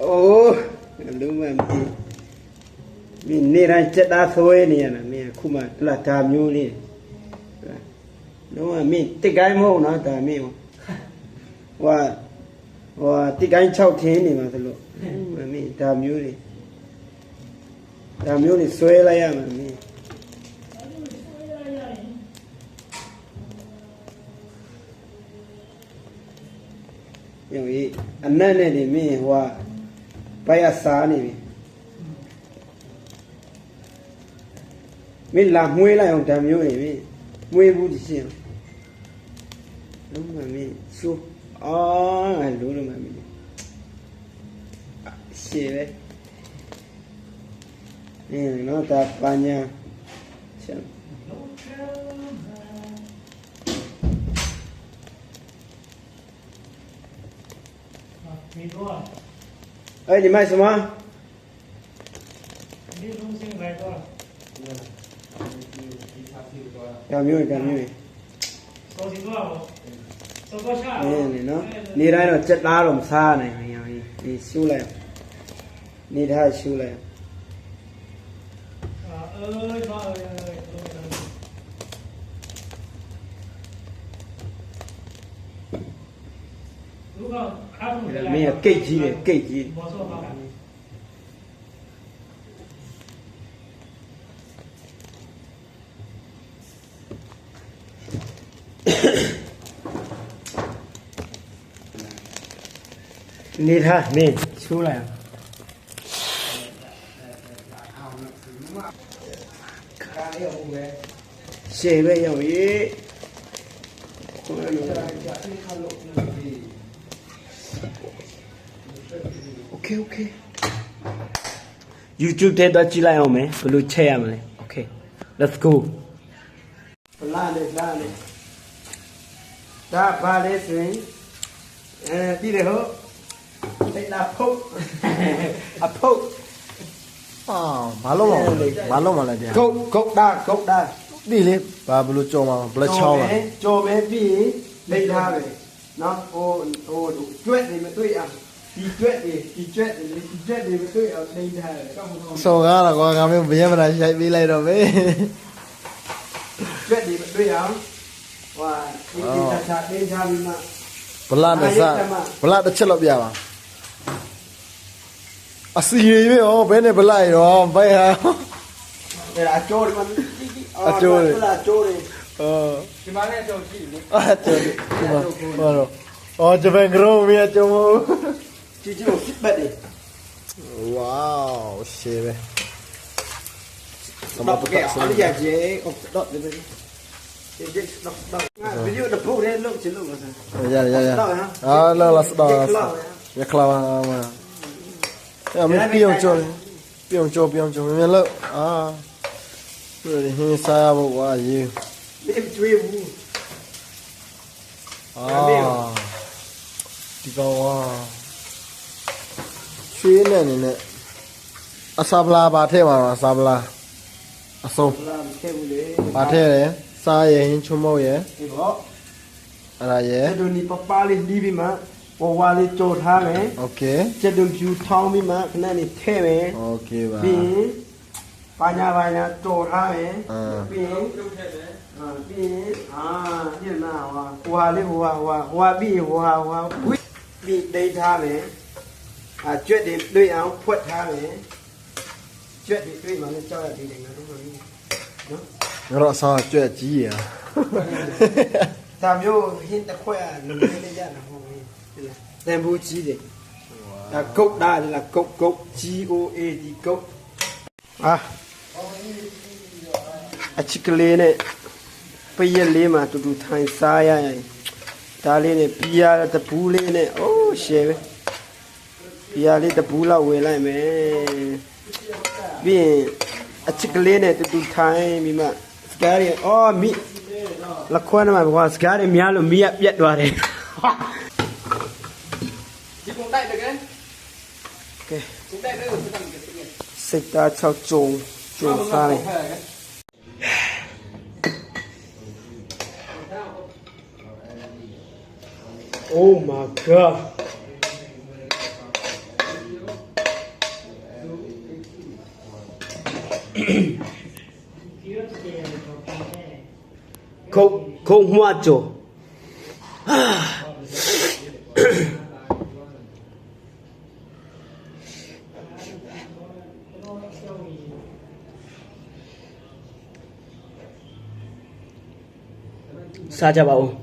Oh, lumayan ni rancet asoi ni ana ni kuma la tamyu ni. No mi tigai mo na ta mi. Wa tigai 6 thiên ni ma lo. Mi tamyu ni. Tamyu ni soi la ya ma mi. Yang anan ni mi wa Baya sa ni mi la muối lại ông tamမျိုးni mi muốiဘူးဒီရှင်းလုံးမmi suအော်လုံးမmiရှင်းပဲနော်တာပညာရှင်းมีด้วย你卖什么？你中心买多少？干မျိုး干မျိုး收钱多少？收多少？你喏，你来了，这哪拢差呢？你收来，你太收来。没有给机的，给机。你看，你出来了。写个有一。Okay. YouTube ထဲတော့ကြည့်လိုက်အောင်မယ်ဘယ်လိုချက်ရမလဲ Okay let's go လာလေဒါဘာလဲဆိုရင်ပြီးတယ်ဟုတ်တိတ်လာဖုတ်အဖုတ်ဘာလို့မလဲဗျာဂုတ်ဒါပြီးလေဘာဘယ်လိုကြော်မှာဘလက်ချောင်းလားကြော်မယ်ပြီးရင်လိမ့်ထားပဲနော်ဟိုကျွတ်နေမတွေ့အောင်ဒီကျွတ်တွေမတွေ့အောင်လိမ့်ထားတယ်စော်ကားတော့ကွာငါမျိုးဘယ်မလားရိုက်ပေးလိုက်တော့ပဲကျွတ်တွေမတွေ့အောင်ဟိုဒီချာတင်းချပြီးမှဘလတစ်ချက်လောက်ပြပါအစီရရွေးဩဘယ်နဲ့ဘလရောဘယ်ဟာအကျိုးတွေမှာအကျိုးတွေဒီမှာလည်းအကျိုးရှိလေအကျိုးဒီမှာဟောဂျပန်ဂရိုးမြတ်ကျုံကြည့်ကိုစစ်ပတ်တယ်ဝေါရှေးပဲတော့ကဲအားရကြဲတော့ဒီတော့ဗီဒီယိုတော့ပို့ရဲလို့ချင်လို့ပါဆာရလာစတော့ရခလာမှာမပြောင်းကြောမြင်လို့ဒီဟင်းစားဖို့ဝါရေးမကျွေးဘူးဒီကောင်ဝါရွှေနဲ့နေနဲ့အစာပလာပါထဲမှာအစာပလာအစုံပါထဲတယ်စားရဟင်းချုံမောက်ရဒီပေါ့အဲ့ဒါရကျတူနီပပလေးလီးပြီးမှပေါ်ဝါလေးကြော်ထားမယ်โอเคကျတူဖြူထောင်းပြီးမှခဏနေထဲမယ်โอเคပါပြီးပါညာကြော်ထားမယ်ပြီးရင်ပြုတ်ထည့်တယ်ပြီးရင်ညနာဟွာလေးဟွာပြီးပြီးဒိတ်ထားမယ်ကျွတ်တွေတွေ့အောင်ဖွက်ထားမယ်ကျွတ်တွေတွေ့မှလည်းကြောက်ရသေးတယ်ငါတို့ကနော်တော့ဆောင်းကျွတ်ကြီးရဒါမျိုးဟင်းတစ်ခွက်လုံလေးရတာဟုတ်ပြီတန်ဖိုးကြီးတယ်ဒါကုတ်လားကုတ် GOAD ကုတ်အချစ်ကလေးနဲ့ပရက်လေးမှာတူထိုင်စားရရင်ဒါလေးနဲ့ဘီယာတပူးလေးနဲ့အိုးရှယ်ပဲဘီယာလေးတပူးလောက်ဝယ်လိုက်မယ်ပြီးရင်အချစ်ကလေးနဲ့တူထိုင်ပြီးမှစကားရီမိလက်ခွဲမှာကွာစကားရီများလို့မိရပြတ်သွားတယ်ဒီပုံတိုက်တယ်ကဲပုံတိုက်တယ်စိတ်သား6ကြုံစားတယ်Oh my god. ခုံမွားကြောစားကြပါဦး